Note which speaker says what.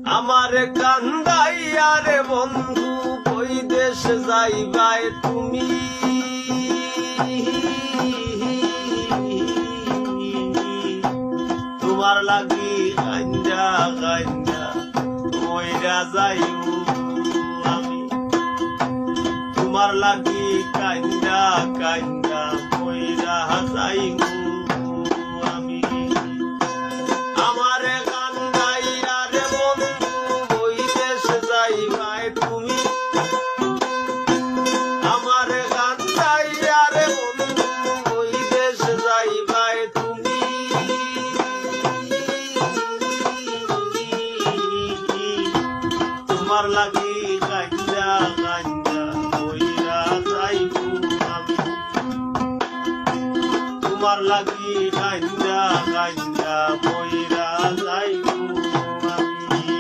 Speaker 1: আমারে কান্দাইয়া রে বন্ধু কই দেশ যাইবাই তুমি তোমার লাগি কান্দা কান্দা মইরা যাইবো আমি তোমার লাগি কান্দা কান্দা মইরা যাইবো আমি আমারে কান্দাইয়া রে বন্ধু কই দেশ যাইবাই তুমি আমারে কান্দাইয়া রে বন্ধু কই দেশ যাইবাই তুমি তোমার লাগি কান্দা কান্দা মইরা যাইবো আমি তোমার লাগি কান্দা কান্দা